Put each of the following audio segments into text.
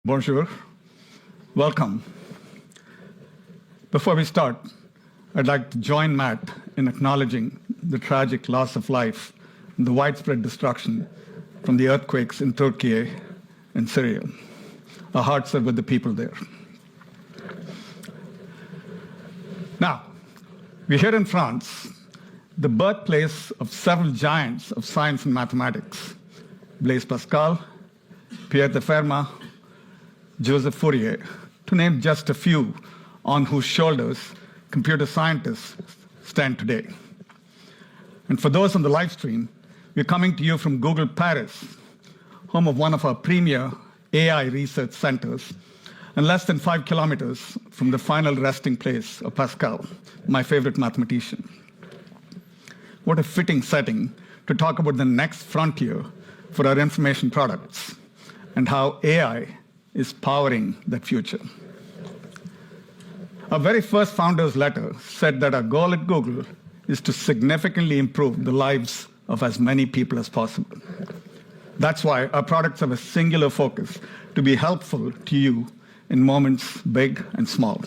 Bonjour. Welcome. Before we start, I'd like to join Matt in acknowledging the tragic loss of life and the widespread destruction from the earthquakes in Turkey and Syria. Our hearts are with the people there. Now, we're here in France, the birthplace of several giants of science and mathematics: Blaise Pascal, Pierre de Fermat, Joseph Fourier, to name just a few on whose shoulders computer scientists stand today. And for those on the live stream, we're coming to you from Google Paris, home of one of our premier AI research centers, and less than 5 kilometers from the final resting place of Pascal, my favorite mathematician. What a fitting setting to talk about the next frontier for our information products and how AI is powering that future. Our very first founder's letter said that our goal at Google is to significantly improve the lives of as many people as possible. That's why our products have a singular focus: to be helpful to you in moments big and small.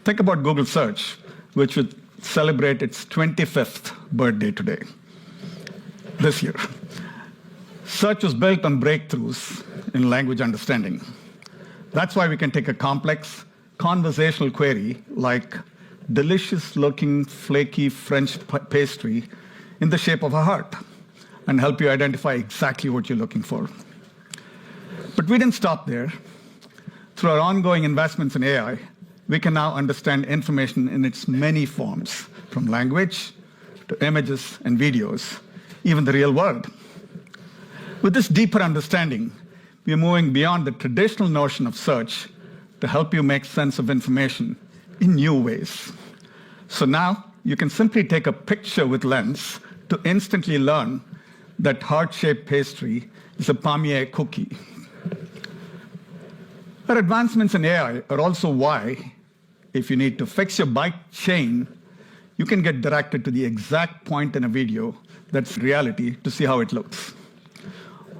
Think about Google Search, which would celebrate its 25th birthday today, this year. Search was built on breakthroughs in language understanding. That's why we can take a complex conversational query like delicious-looking, flaky French pastry in the shape of a heart and help you identify exactly what you're looking for. But we didn't stop there. Through our ongoing investments in AI, we can now understand information in its many forms, from language to images and videos, even the real world. With this deeper understanding, we are moving beyond the traditional notion of search to help you make sense of information in new ways. So now you can simply take a picture with Lens to instantly learn that heart-shaped pastry is a palmier cookie. Our advancements in AI are also why, if you need to fix your bike chain, you can get directed to the exact point in a video that's reality to see how it looks.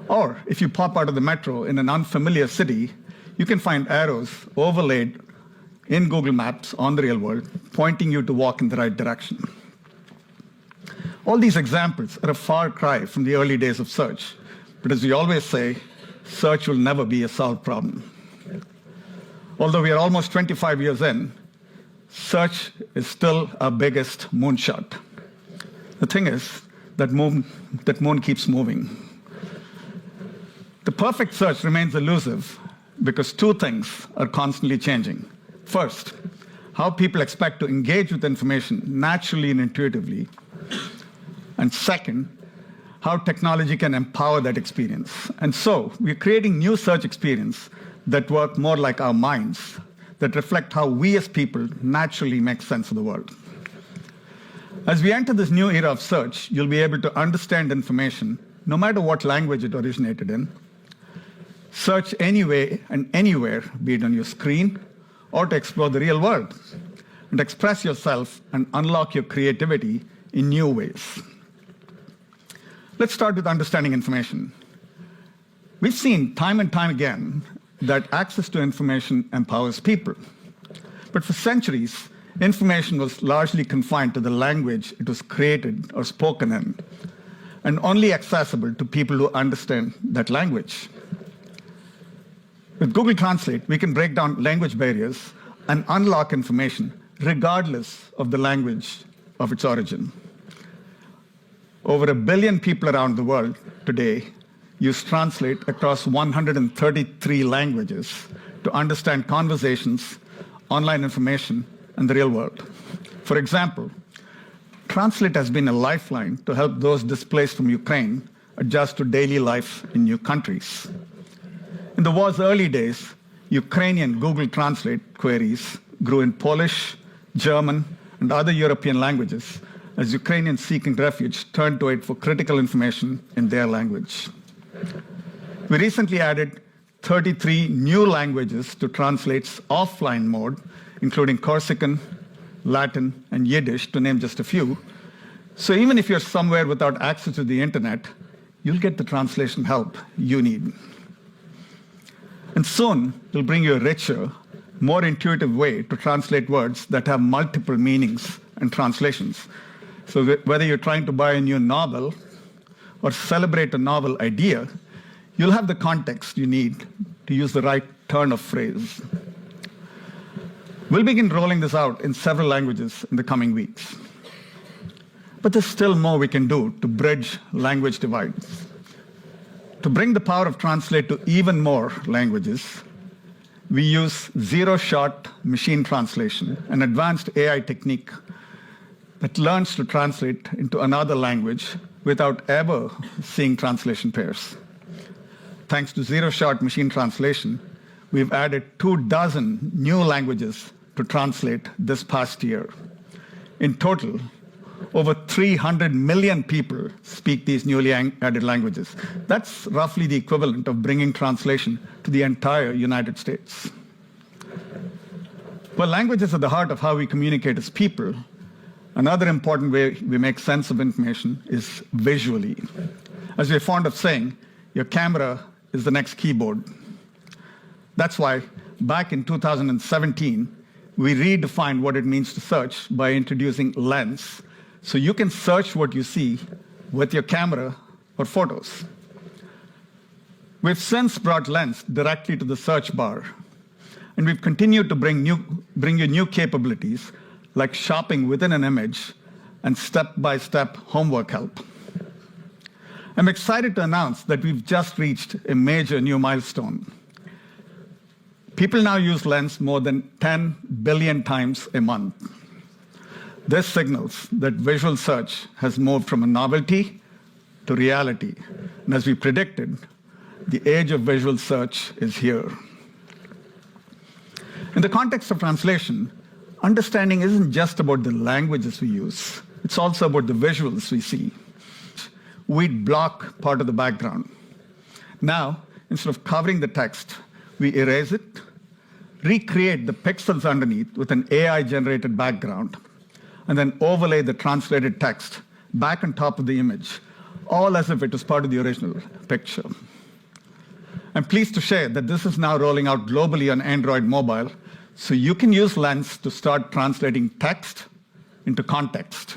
Or if you pop out of the metro in an unfamiliar city, you can find arrows overlaid in Google Maps on the real world, pointing you to walk in the right direction. All these examples are a far cry from the early days of search, but as we always say, search will never be a solved problem. Although we are almost 25 years in, search is still our biggest moonshot. The thing is, that moon keeps moving. The perfect search remains elusive because two things are constantly changing. First, how people expect to engage with information naturally and intuitively. And second, how technology can empower that experience. And so we're creating new search experiences that work more like our minds, that reflect how we as people naturally make sense of the world. As we enter this new era of search, you'll be able to understand information no matter what language it originated in, search anyway and anywhere, be it on your screen or to explore the real world, and express yourself and unlock your creativity in new ways. Let's start with understanding information. We've seen time and time again that access to information empowers people. But for centuries, information was largely confined to the language it was created or spoken in, and only accessible to people who understand that language. With Google Translate, we can break down language barriers and unlock information regardless of the language of its origin. Over 1 billion people around the world today use Translate across 133 languages to understand conversations, online information, and the real world. For example, Translate has been a lifeline to help those displaced from Ukraine adjust to daily life in new countries. In the war's early days, Ukrainian Google Translate queries grew in Polish, German, and other European languages as Ukrainians seeking refuge turned to it for critical information in their language. We recently added 33 new languages to Translate's offline mode, including Corsican, Latin, and Yiddish, to name just a few. So even if you're somewhere without access to the internet, you'll get the translation help you need. And soon, it'll bring you a richer, more intuitive way to translate words that have multiple meanings and translations. So whether you're trying to buy a new novel or celebrate a novel idea, you'll have the context you need to use the right turn of phrase. We'll begin rolling this out in several languages in the coming weeks. But there's still more we can do to bridge language divides. To bring the power of Translate to even more languages, we use zero-shot machine translation, an advanced AI technique that learns to translate into another language without ever seeing translation pairs. Thanks to zero-shot machine translation, we've added 24 new languages to translate this past year. In total, over 300 million people speak these newly added languages. That's roughly the equivalent of bringing translation to the entire United States. Well, language is at the heart of how we communicate as people. Another important way we make sense of information is visually. As we're fond of saying, your camera is the next keyboard. That's why, back in 2017, we redefined what it means to search by introducing Lens, so you can search what you see with your camera or photos. We've since brought Lens directly to the search bar, and we've continued to bring you new capabilities like shopping within an image and step-by-step homework help. I'm excited to announce that we've just reached a major new milestone. People now use Lens more than 10 billion times a month. This signals that visual search has moved from a novelty to reality. And as we predicted, the age of visual search is here. In the context of translation, understanding isn't just about the languages we use. It's also about the visuals we see. We'd block part of the background. Now, instead of covering the text, we erase it, recreate the pixels underneath with an AI-generated background, and then overlay the translated text back on top of the image, all as if it was part of the original picture. I'm pleased to share that this is now rolling out globally on Android mobile, so you can use Lens to start translating text into context.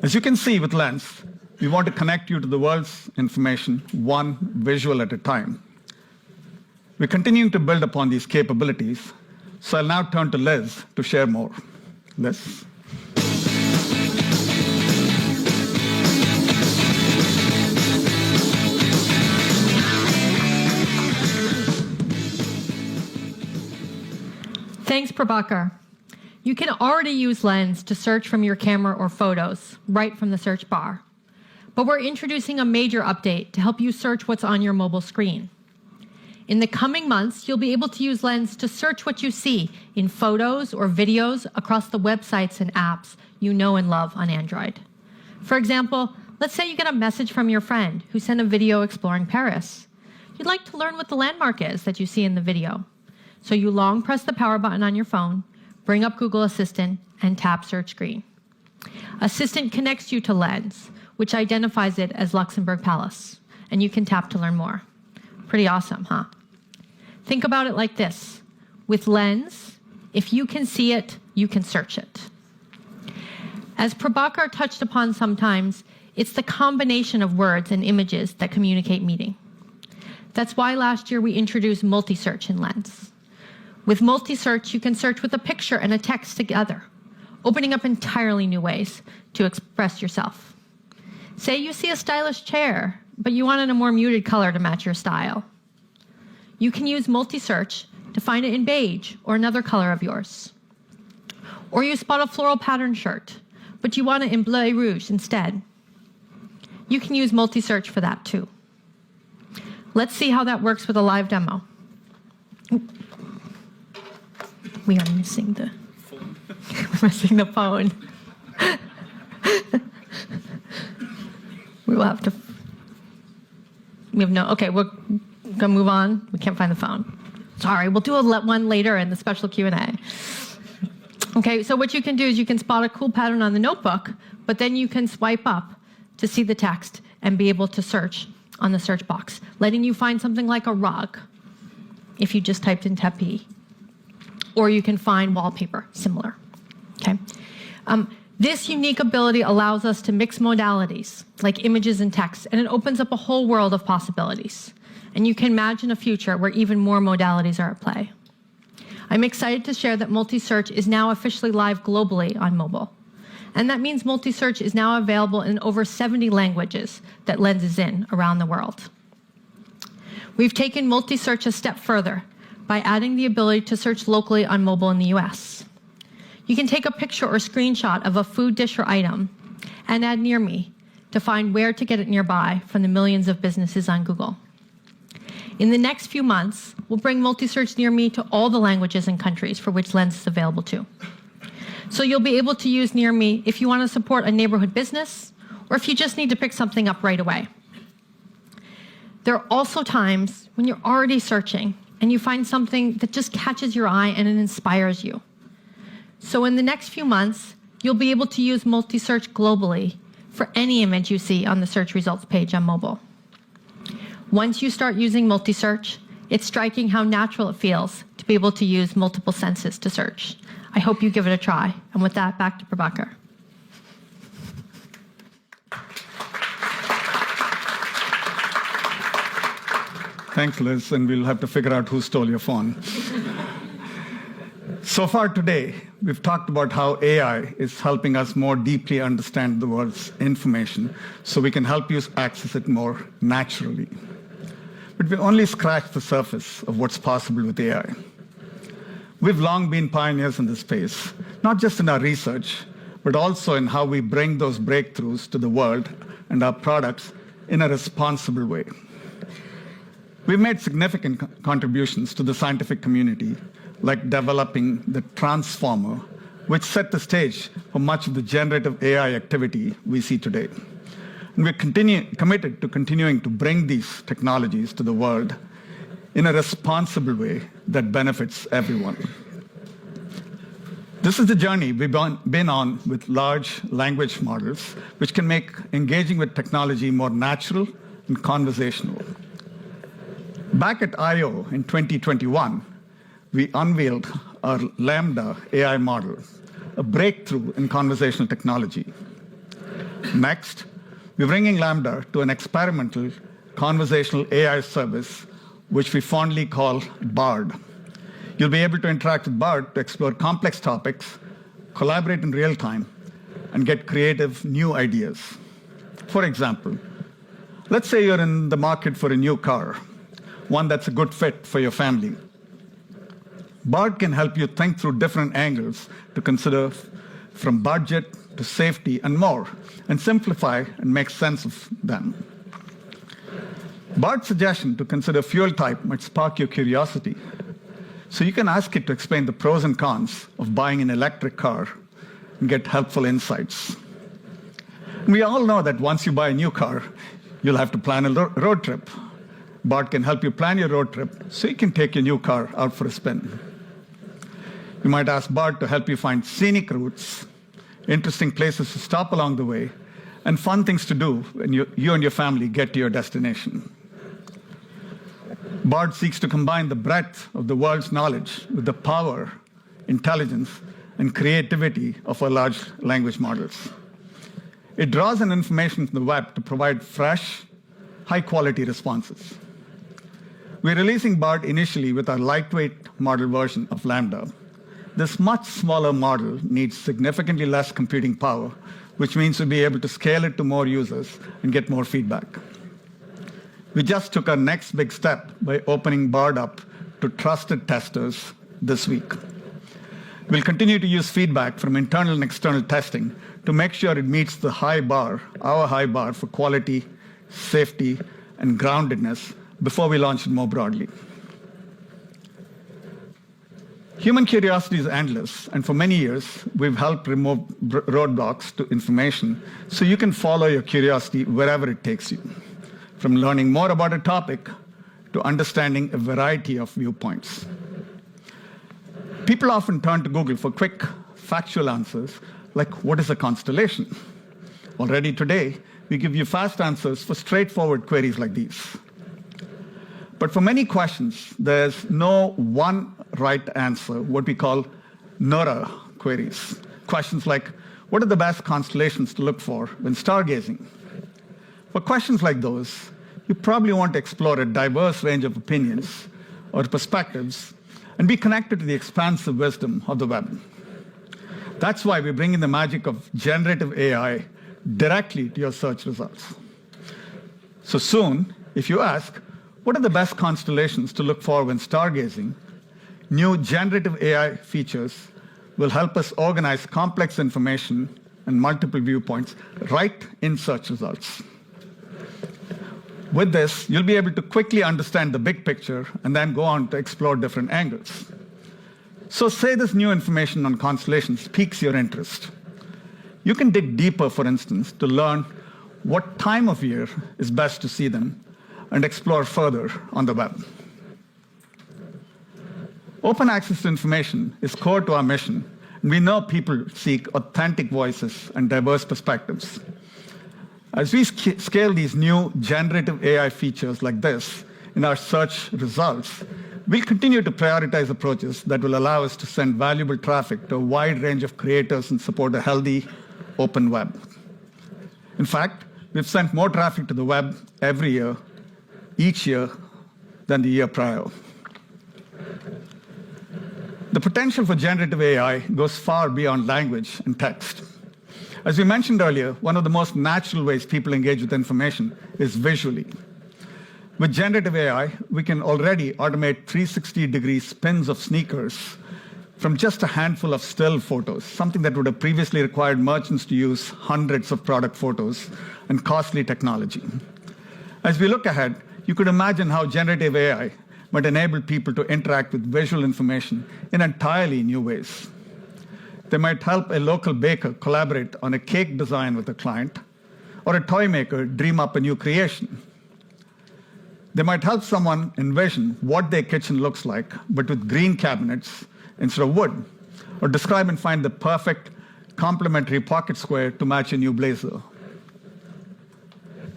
As you can see with Lens, we want to connect you to the world's information one visual at a time. We're continuing to build upon these capabilities, so I'll now turn to Liz to share more. Liz? Thanks, Prabhakar. You can already use Lens to search from your camera or photos right from the search bar. But we're introducing a major update to help you search what's on your mobile screen. In the coming months, you'll be able to use Lens to search what you see in photos or videos across the websites and apps you know and love on Android. For example, let's say you get a message from your friend who sent a video exploring Paris. You'd like to learn what the landmark is that you see in the video. So you long press the power button on your phone, bring up Google Assistant, and tap Search Screen. Assistant connects you to Lens, which identifies it as Luxembourg Palace, and you can tap to learn more. Pretty awesome, huh? Think about it like this. With Lens, if you can see it, you can search it. As Prabhakar touched upon sometimes, it's the combination of words and images that communicate meaning. That's why last year we introduced multi-search in Lens. With multi-search, you can search with a picture and a text together, opening up entirely new ways to express yourself. Say you see a stylish chair, but you want it in a more muted color to match your style. You can use multi-search to find it in beige or another color of yours. Or you spot a floral pattern shirt, but you want it in bleu rouge instead. You can use multi-search for that too. Let's see how that works with a live demo. We are missing the phone. We're missing the phone. We will have to. We have no. Okay, we're gonna move on. We can't find the phone. Sorry, we'll do one later in the special Q&A. Okay, so what you can do is you can spot a cool pattern on the notebook, but then you can swipe up to see the text and be able to search on the search box, letting you find something like a rug if you just typed in Tapi. Or you can find wallpaper, similar. Okay. This unique ability allows us to mix modalities, like images and text, and it opens up a whole world of possibilities. And you can imagine a future where even more modalities are at play. I'm excited to share that multi-search is now officially live globally on mobile. And that means multi-search is now available in over 70 languages that Lens is in around the world. We've taken multi-search a step further by adding the ability to search locally on mobile in the US. You can take a picture or screenshot of a food dish or item and add Near Me to find where to get it nearby from the millions of businesses on Google. In the next few months, we'll bring multi-search Near Me to all the languages and countries for which Lens is available to. So you'll be able to use Near Me if you want to support a neighborhood business or if you just need to pick something up right away. There are also times when you're already searching and you find something that just catches your eye and it inspires you. So in the next few months, you'll be able to use multi-search globally for any image you see on the search results page on mobile. Once you start using multi-search, it's striking how natural it feels to be able to use multiple senses to search. I hope you give it a try. And with that, back to Prabhakar. Thanks, Liz, and we'll have to figure out who stole your phone. So far today, we've talked about how AI is helping us more deeply understand the world's information so we can help you access it more naturally. But we've only scratched the surface of what's possible with AI. We've long been pioneers in this space, not just in our research, but also in how we bring those breakthroughs to the world and our products in a responsible way. We've made significant contributions to the scientific community, like developing the transformer, which set the stage for much of the generative AI activity we see today. And we're committed to continuing to bring these technologies to the world in a responsible way that benefits everyone. This is the journey we've been on with large language models, which can make engaging with technology more natural and conversational. Back at I/O in 2021, we unveiled our Lambda AI model, a breakthrough in conversational technology. Next, we're bringing Lambda to an experimental conversational AI service, which we fondly call BARD. You'll be able to interact with BARD to explore complex topics, collaborate in real time, and get creative new ideas. For example, let's say you're in the market for a new car, one that's a good fit for your family. BARD can help you think through different angles to consider, from budget to safety and more, and simplify and make sense of them. BARD's suggestion to consider fuel type might spark your curiosity. So you can ask it to explain the pros and cons of buying an electric car and get helpful insights. We all know that once you buy a new car, you'll have to plan a road trip. BARD can help you plan your road trip so you can take your new car out for a spin. You might ask BARD to help you find scenic routes, interesting places to stop along the way, and fun things to do when you and your family get to your destination. BARD seeks to combine the breadth of the world's knowledge with the power, intelligence, and creativity of our large language models. It draws on information from the web to provide fresh, high-quality responses. We're releasing BARD initially with our lightweight model version of Lambda. This much smaller model needs significantly less computing power, which means we'll be able to scale it to more users and get more feedback. We just took our next big step by opening BARD up to trusted testers this week. We'll continue to use feedback from internal and external testing to make sure it meets the high bar, our high bar for quality, safety, and groundedness before we launch it more broadly. Human curiosity is endless, and for many years, we've helped remove roadblocks to information so you can follow your curiosity wherever it takes you, from learning more about a topic to understanding a variety of viewpoints. People often turn to Google for quick, factual answers, like what is a constellation? Already today, we give you fast answers for straightforward queries like these. But for many questions, there's no one right answer, what we call NORA queries. Questions like, what are the best constellations to look for when stargazing? For questions like those, you probably want to explore a diverse range of opinions or perspectives and be connected to the expansive wisdom of the web. That's why we bring in the magic of generative AI directly to your search results. So soon, if you ask, what are the best constellations to look for when stargazing, new generative AI features will help us organize complex information and multiple viewpoints right in search results. With this, you'll be able to quickly understand the big picture and then go on to explore different angles. So say this new information on constellations piques your interest. You can dig deeper, for instance, to learn what time of year is best to see them and explore further on the web. Open access to information is core to our mission, and we know people seek authentic voices and diverse perspectives. As we scale these new generative AI features like this in our search results, we'll continue to prioritize approaches that will allow us to send valuable traffic to a wide range of creators and support a healthy, open web. In fact, we've sent more traffic to the web every year, each year, than the year prior. The potential for generative AI goes far beyond language and text. As we mentioned earlier, one of the most natural ways people engage with information is visually. With generative AI, we can already automate 360-degree spins of sneakers from just a handful of still photos, something that would have previously required merchants to use hundreds of product photos and costly technology. As we look ahead, you could imagine how generative AI might enable people to interact with visual information in entirely new ways. They might help a local baker collaborate on a cake design with a client, or a toy maker dream up a new creation. They might help someone envision what their kitchen looks like, but with green cabinets instead of wood, or describe and find the perfect complementary pocket square to match a new blazer.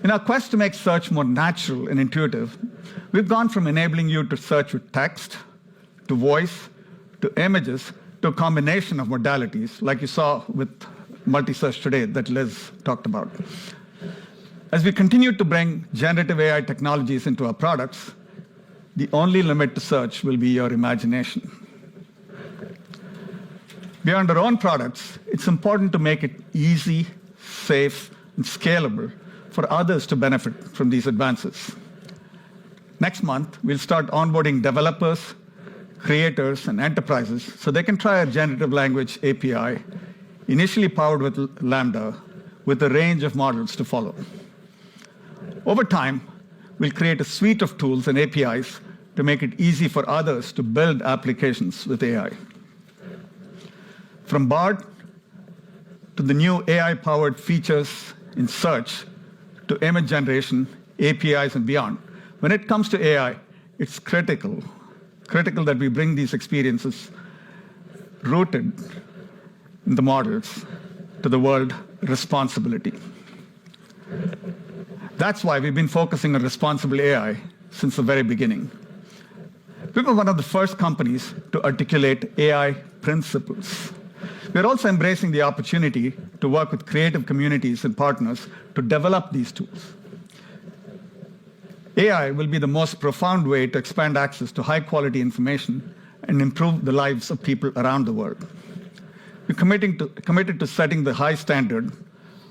In our quest to make search more natural and intuitive, we've gone from enabling you to search with text, to voice, to images, to a combination of modalities, like you saw with multi-search today that Liz talked about. As we continue to bring generative AI technologies into our products, the only limit to search will be your imagination. Beyond our own products, it's important to make it easy, safe, and scalable for others to benefit from these advances. Next month, we'll start onboarding developers, creators, and enterprises so they can try a generative language API, initially powered with Lambda, with a range of models to follow. Over time, we'll create a suite of tools and APIs to make it easy for others to build applications with AI. From Bard to the new AI-powered features in search to image generation, APIs, and beyond. When it comes to AI, it's critical that we bring these experiences rooted in the models to the world responsibility. That's why we've been focusing on responsible AI since the very beginning. We were one of the first companies to articulate AI principles. We're also embracing the opportunity to work with creative communities and partners to develop these tools. AI will be the most profound way to expand access to high-quality information and improve the lives of people around the world. We're committed to setting the high standard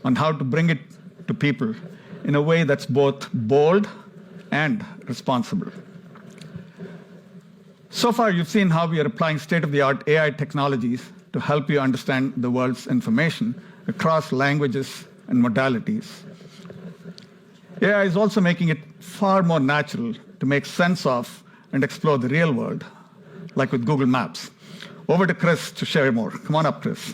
on how to bring it to people in a way that's both bold and responsible. So far, you've seen how we are applying state-of-the-art AI technologies to help you understand the world's information across languages and modalities. AI is also making it far more natural to make sense of and explore the real world, like with Google Maps. Over to Chris to share more. Come on up, Chris.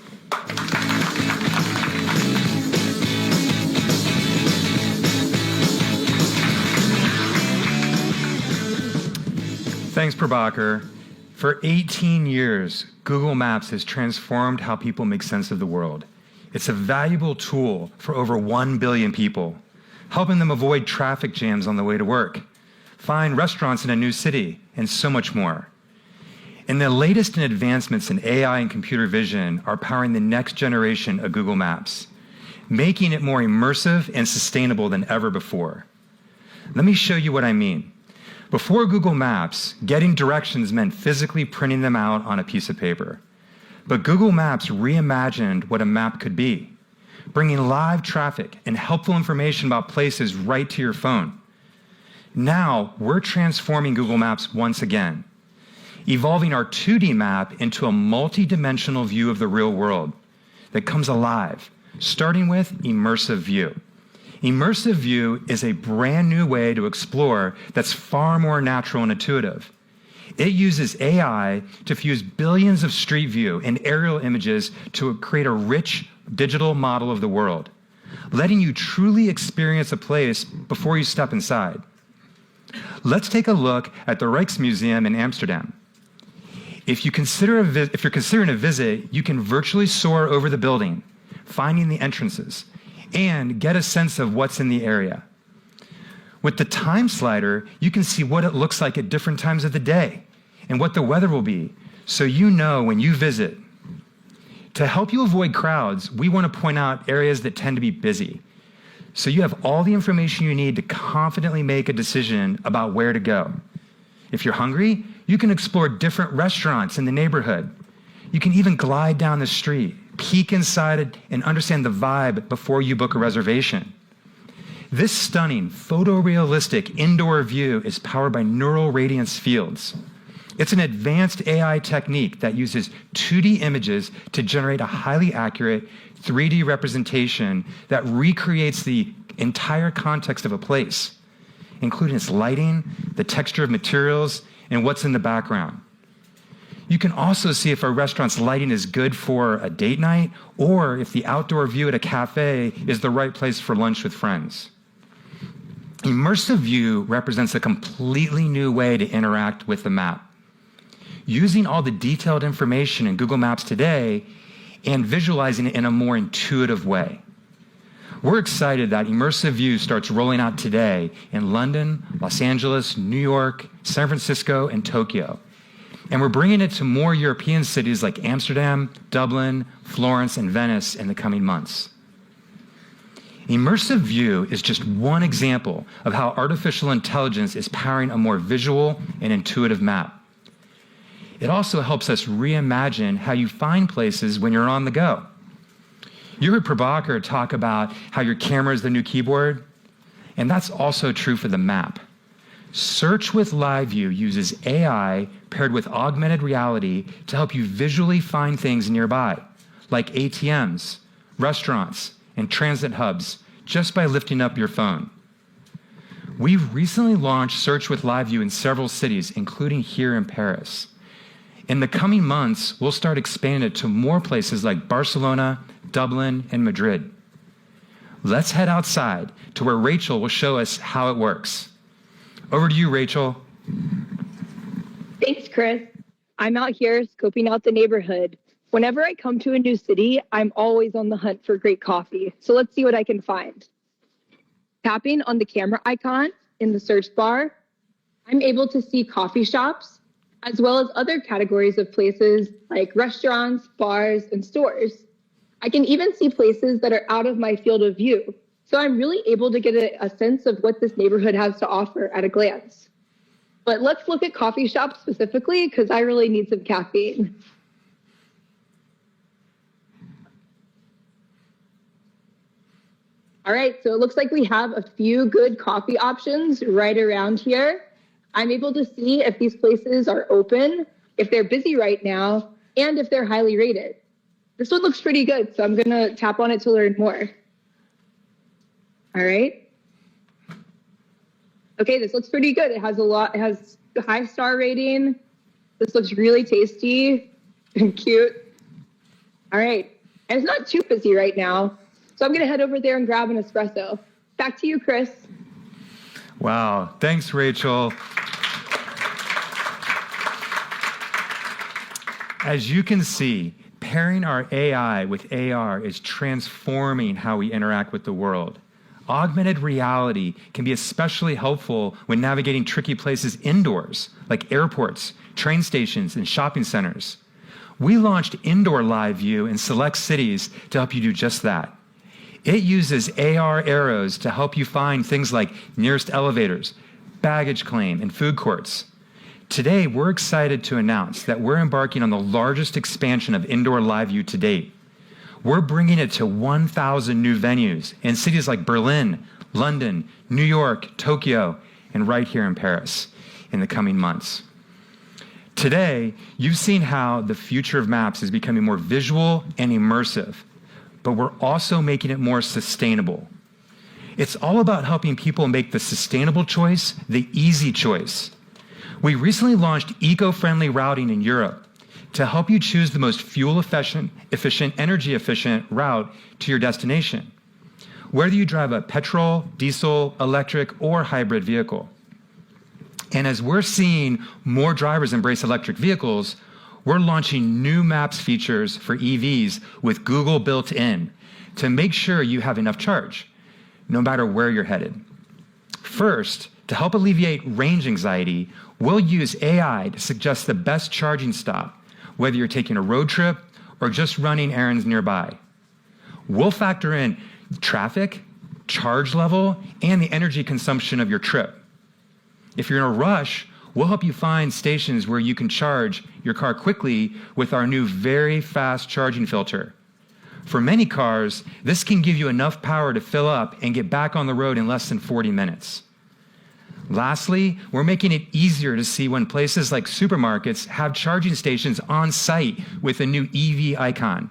Thanks, Prabhakar. For 18 years, Google Maps has transformed how people make sense of the world. It's a valuable tool for over 1 billion people, helping them avoid traffic jams on the way to work, find restaurants in a new city, and so much more. And the latest in advancements in AI and computer vision are powering the next generation of Google Maps, making it more immersive and sustainable than ever before. Let me show you what I mean. Before Google Maps, getting directions meant physically printing them out on a piece of paper. But Google Maps reimagined what a map could be, bringing live traffic and helpful information about places right to your phone. Now, we're transforming Google Maps once again, evolving our 2D map into a multi-dimensional view of the real world that comes alive, starting with immersive view. Immersive view is a brand new way to explore that's far more natural and intuitive. It uses AI to fuse billions of street view and aerial images to create a rich digital model of the world, letting you truly experience a place before you step inside. Let's take a look at the Rijksmuseum in Amsterdam. If you're considering a visit, you can virtually soar over the building, finding the entrances, and get a sense of what's in the area. With the time slider, you can see what it looks like at different times of the day and what the weather will be, so you know when you visit. To help you avoid crowds, we want to point out areas that tend to be busy, so you have all the information you need to confidently make a decision about where to go. If you're hungry, you can explore different restaurants in the neighborhood. You can even glide down the street, peek inside it, and understand the vibe before you book a reservation. This stunning, photorealistic indoor view is powered by neural radiance fields. It's an advanced AI technique that uses 2D images to generate a highly accurate 3D representation that recreates the entire context of a place, including its lighting, the texture of materials, and what's in the background. You can also see if a restaurant's lighting is good for a date night or if the outdoor view at a cafe is the right place for lunch with friends. Immersive view represents a completely new way to interact with the map, using all the detailed information in Google Maps today and visualizing it in a more intuitive way. We're excited that immersive view starts rolling out today in London, Los Angeles, New York, San Francisco, and Tokyo. And we're bringing it to more European cities like Amsterdam, Dublin, Florence, and Venice in the coming months. Immersive view is just one example of how artificial intelligence is powering a more visual and intuitive map. It also helps us reimagine how you find places when you're on the go. You heard Prabhakar talk about how your camera is the new keyboard, and that's also true for the map. Search with Live View uses AI paired with augmented reality to help you visually find things nearby, like ATMs, restaurants, and transit hubs, just by lifting up your phone. We've recently launched Search with Live View in several cities, including here in Paris. In the coming months, we'll start expanding it to more places like Barcelona, Dublin, and Madrid. Let's head outside to where Rachel will show us how it works. Over to you, Rachel. Thanks, Chris. I'm out here scoping out the neighborhood. Whenever I come to a new city, I'm always on the hunt for great coffee. So let's see what I can find. Tapping on the camera icon in the search bar, I'm able to see coffee shops, as well as other categories of places like restaurants, bars, and stores. I can even see places that are out of my field of view. So I'm really able to get a sense of what this neighborhood has to offer at a glance. But let's look at coffee shops specifically, because I really need some caffeine. All right, so it looks like we have a few good coffee options right around here. I'm able to see if these places are open, if they're busy right now, and if they're highly rated. This one looks pretty good, so I'm gonna tap on it to learn more. All right. Okay, this looks pretty good. It has a high star rating. This looks really tasty and cute. All right, and it's not too busy right now, so I'm gonna head over there and grab an espresso. Back to you, Chris. Wow, thanks, Rachel. As you can see, pairing our AI with AR is transforming how we interact with the world. augmented reality can be especially helpful when navigating tricky places indoors, like airports, train stations, and shopping centers. We launched Indoor Live View in select cities to help you do just that. It uses AR arrows to help you find things like nearest elevators, baggage claim, and food courts. Today, we're excited to announce that we're embarking on the largest expansion of Indoor Live View to date. We're bringing it to 1,000 new venues in cities like Berlin, London, New York, Tokyo, and right here in Paris in the coming months. Today, you've seen how the future of maps is becoming more visual and immersive, but we're also making it more sustainable. It's all about helping people make the sustainable choice the easy choice. We recently launched eco-friendly routing in Europe to help you choose the most fuel-efficient, energy-efficient route to your destination, whether you drive a petrol, diesel, electric, or hybrid vehicle. And as we're seeing more drivers embrace electric vehicles, we're launching new Maps features for EVs with Google built in to make sure you have enough charge, no matter where you're headed. First, to help alleviate range anxiety, we'll use AI to suggest the best charging stop, whether you're taking a road trip or just running errands nearby. We'll factor in traffic, charge level, and the energy consumption of your trip. If you're in a rush, we'll help you find stations where you can charge your car quickly with our new very fast charging filter. For many cars, this can give you enough power to fill up and get back on the road in less than 40 minutes. Lastly, we're making it easier to see when places like supermarkets have charging stations on site with a new EV icon.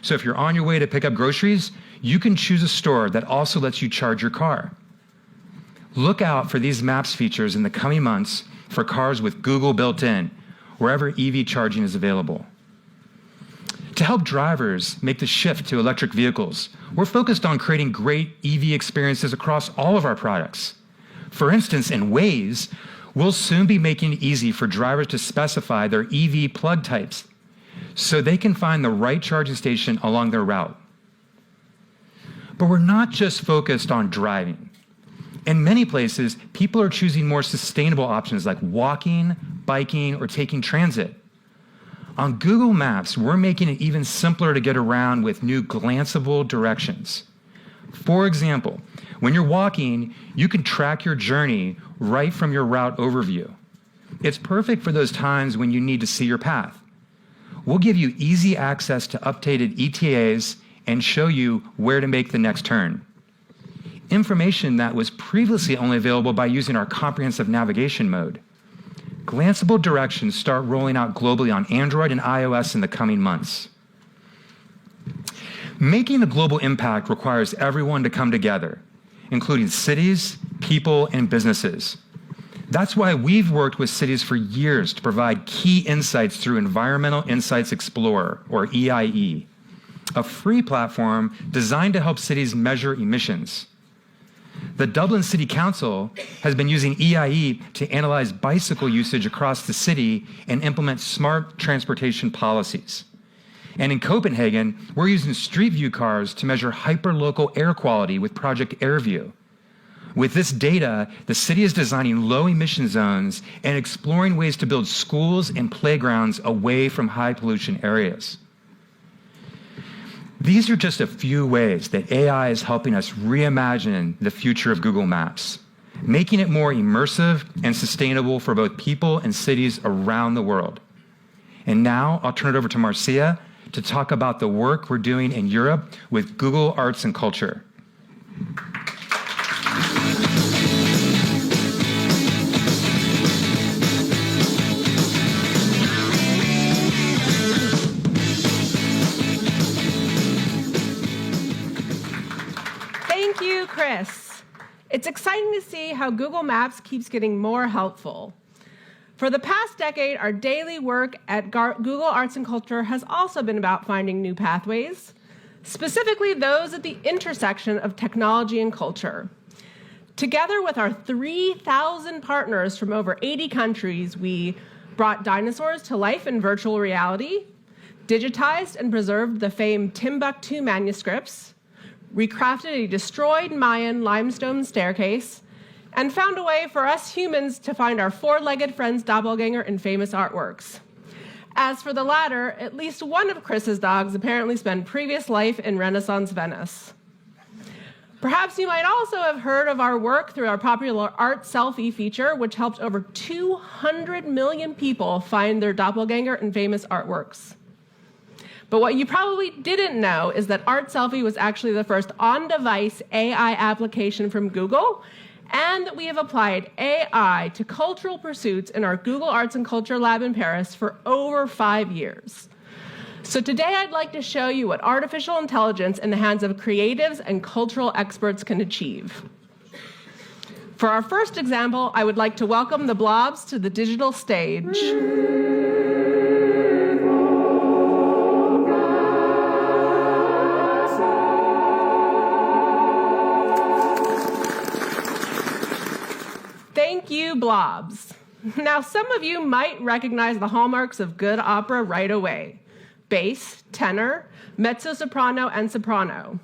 So if you're on your way to pick up groceries, you can choose a store that also lets you charge your car. Look out for these Maps features in the coming months for cars with Google built in, wherever EV charging is available. To help drivers make the shift to electric vehicles, we're focused on creating great EV experiences across all of our products. For instance, in Waze, we'll soon be making it easy for drivers to specify their EV plug types so they can find the right charging station along their route. But we're not just focused on driving. In many places, people are choosing more sustainable options like walking, biking, or taking transit. On Google Maps, we're making it even simpler to get around with new glanceable directions. For example, when you're walking, you can track your journey right from your route overview. It's perfect for those times when you need to see your path. We'll give you easy access to updated ETAs and show you where to make the next turn. Information that was previously only available by using our comprehensive navigation mode. Glanceable directions start rolling out globally on Android and iOS in the coming months. Making a global impact requires everyone to come together, including cities, people, and businesses. That's why we've worked with cities for years to provide key insights through Environmental Insights Explorer, or EIE, a free platform designed to help cities measure emissions. The Dublin City Council has been using EIE to analyze bicycle usage across the city and implement smart transportation policies. And in Copenhagen, we're using Street View cars to measure hyperlocal air quality with Project AirView. With this data, the city is designing low-emission zones and exploring ways to build schools and playgrounds away from high-pollution areas. These are just a few ways that AI is helping us reimagine the future of Google Maps, making it more immersive and sustainable for both people and cities around the world. And now I'll turn it over to Marcia to talk about the work we're doing in Europe with Google Arts and Culture. Thank you, Chris. It's exciting to see how Google Maps keeps getting more helpful. For the past decade, our daily work at Google Arts and Culture has also been about finding new pathways, specifically those at the intersection of technology and culture. Together with our 3,000 partners from over 80 countries, we brought dinosaurs to life in virtual reality, digitized and preserved the famed Timbuktu manuscripts, recrafted a destroyed Mayan limestone staircase, and found a way for us humans to find our four-legged friend's doppelganger in famous artworks. As for the latter, at least one of Chris's dogs apparently spent previous life in Renaissance Venice. Perhaps you might also have heard of our work through our popular art selfie feature, which helped over 200 million people find their doppelganger in famous artworks. But what you probably didn't know is that Art Selfie was actually the first on-device AI application from Google, and that we have applied AI to cultural pursuits in our Google Arts and Culture Lab in Paris for over 5 years. So today I'd like to show you what artificial intelligence in the hands of creatives and cultural experts can achieve. For our first example, I would like to welcome the blobs to the digital stage. Thank you, blobs. Now, some of you might recognize the hallmarks of good opera right away: bass, tenor, mezzo-soprano, and soprano.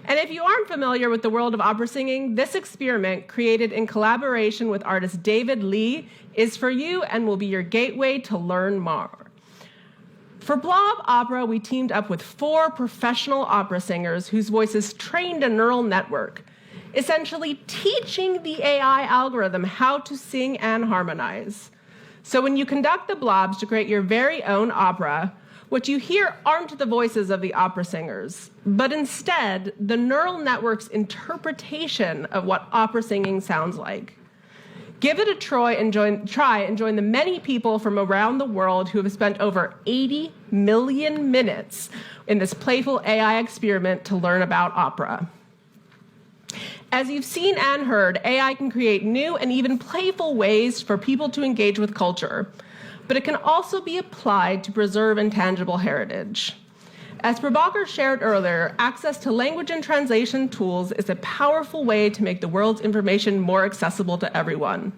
And if you aren't familiar with the world of opera singing, this experiment, created in collaboration with artist David Lee, is for you and will be your gateway to learn more. For Blob Opera, we teamed up with 4 professional opera singers whose voices trained a neural network, essentially teaching the AI algorithm how to sing and harmonize. So when you conduct the blobs to create your very own opera, what you hear aren't the voices of the opera singers, but instead the neural network's interpretation of what opera singing sounds like. Give it a try and join the many people from around the world who have spent over 80 million minutes in this playful AI experiment to learn about opera. As you've seen and heard, AI can create new and even playful ways for people to engage with culture, but it can also be applied to preserve intangible heritage. As Prabhakar shared earlier, access to language and translation tools is a powerful way to make the world's information more accessible to everyone.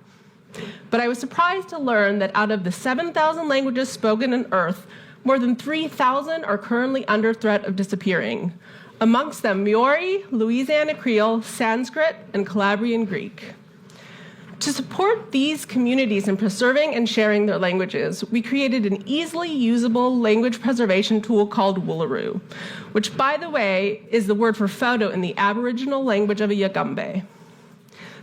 But I was surprised to learn that out of the 7,000 languages spoken on Earth, more than 3,000 are currently under threat of disappearing. Amongst them, Maori, Louisiana Creole, Sanskrit, and Calabrian Greek. To support these communities in preserving and sharing their languages, we created an easily usable language preservation tool called Woolaroo, which, by the way, is the word for photo in the Aboriginal language of a Yagumbe.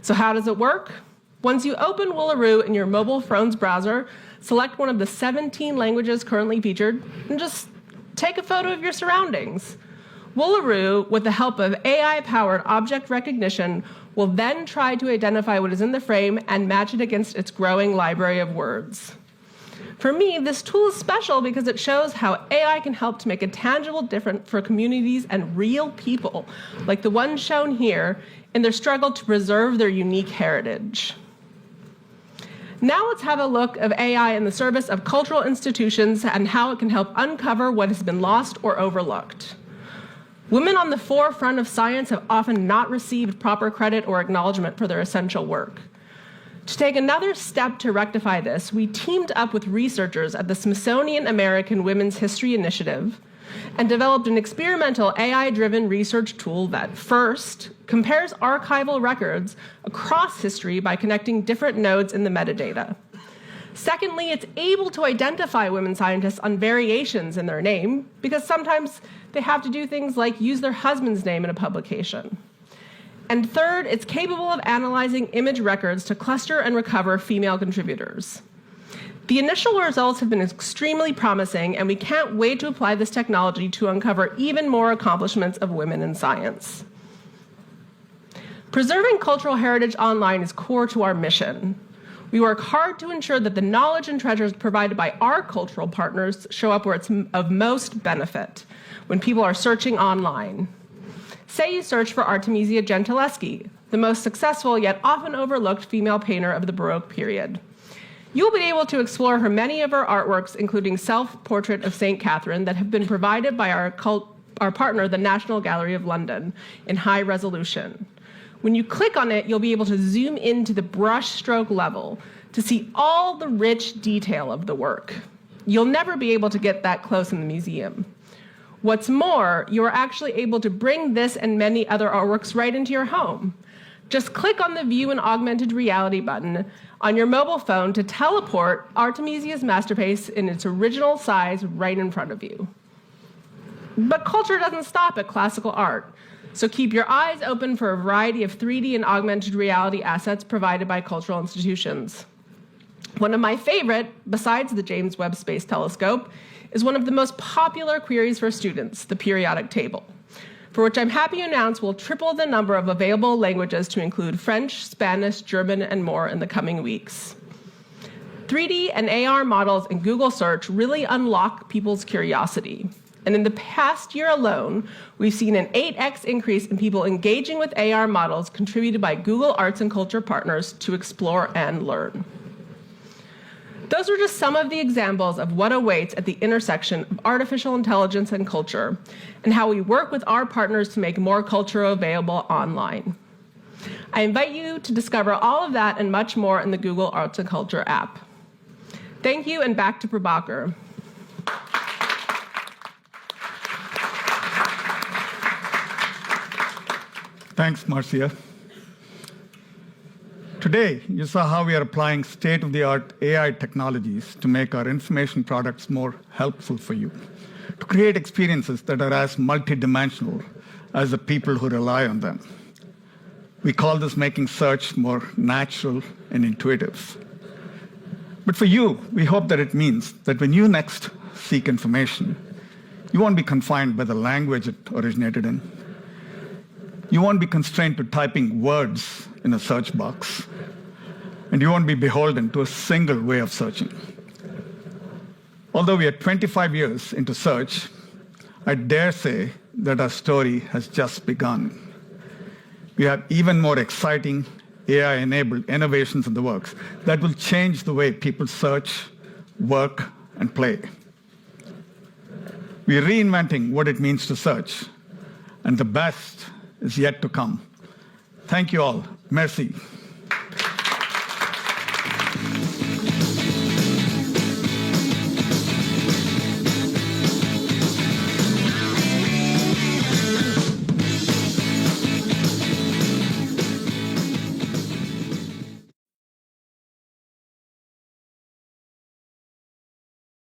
So how does it work? Once you open Woolaroo in your mobile phone's browser, select one of the 17 languages currently featured, and just take a photo of your surroundings. Woolaroo, with the help of AI-powered object recognition, will then try to identify what is in the frame and match it against its growing library of words. For me, this tool is special because it shows how AI can help to make a tangible difference for communities and real people, like the ones shown here, in their struggle to preserve their unique heritage. Now let's have a look of AI in the service of cultural institutions and how it can help uncover what has been lost or overlooked. Women on the forefront of science have often not received proper credit or acknowledgement for their essential work. To take another step to rectify this, we teamed up with researchers at the Smithsonian American Women's History Initiative and developed an experimental AI-driven research tool that, first, compares archival records across history by connecting different nodes in the metadata. Secondly, it's able to identify women scientists on variations in their name, because sometimes they have to do things like use their husband's name in a publication. And third, it's capable of analyzing image records to cluster and recover female contributors. The initial results have been extremely promising, and we can't wait to apply this technology to uncover even more accomplishments of women in science. Preserving cultural heritage online is core to our mission. We work hard to ensure that the knowledge and treasures provided by our cultural partners show up where it's of most benefit, when people are searching online. Say you search for Artemisia Gentileschi, the most successful yet often overlooked female painter of the Baroque period. You'll be able to explore many of her artworks, including Self-Portrait of St. Catherine, that have been provided by our partner, the National Gallery of London, in high resolution. When you click on it, you'll be able to zoom into the brushstroke level to see all the rich detail of the work. You'll never be able to get that close in the museum. What's more, you are actually able to bring this and many other artworks right into your home. Just click on the View in Augmented Reality button on your mobile phone to teleport Artemisia's masterpiece in its original size right in front of you. But culture doesn't stop at classical art, so keep your eyes open for a variety of 3D and augmented reality assets provided by cultural institutions. One of my favorite, besides the James Webb Space Telescope, is one of the most popular queries for students, the periodic table, for which I'm happy to announce will triple the number of available languages to include French, Spanish, German, and more in the coming weeks. 3D and AR models in Google search really unlock people's curiosity. And in the past year alone, we've seen an 8x increase in people engaging with AR models contributed by Google Arts and Culture partners to explore and learn. Those are just some of the examples of what awaits at the intersection of artificial intelligence and culture, and how we work with our partners to make more culture available online. I invite you to discover all of that and much more in the Google Arts and Culture app. Thank you, and back to Prabhakar. Thanks, Marcia. Today, you saw how we are applying state-of-the-art AI technologies to make our information products more helpful for you, to create experiences that are as multidimensional as the people who rely on them. We call this making search more natural and intuitive. But for you, we hope that it means that when you next seek information, you won't be confined by the language it originated in. You won't be constrained to typing words in a search box, and you won't be beholden to a single way of searching. Although we are 25 years into search, I dare say that our story has just begun. We have even more exciting AI-enabled innovations in the works that will change the way people search, work, and play. We are reinventing what it means to search, and the best is yet to come. Thank you all. Merci.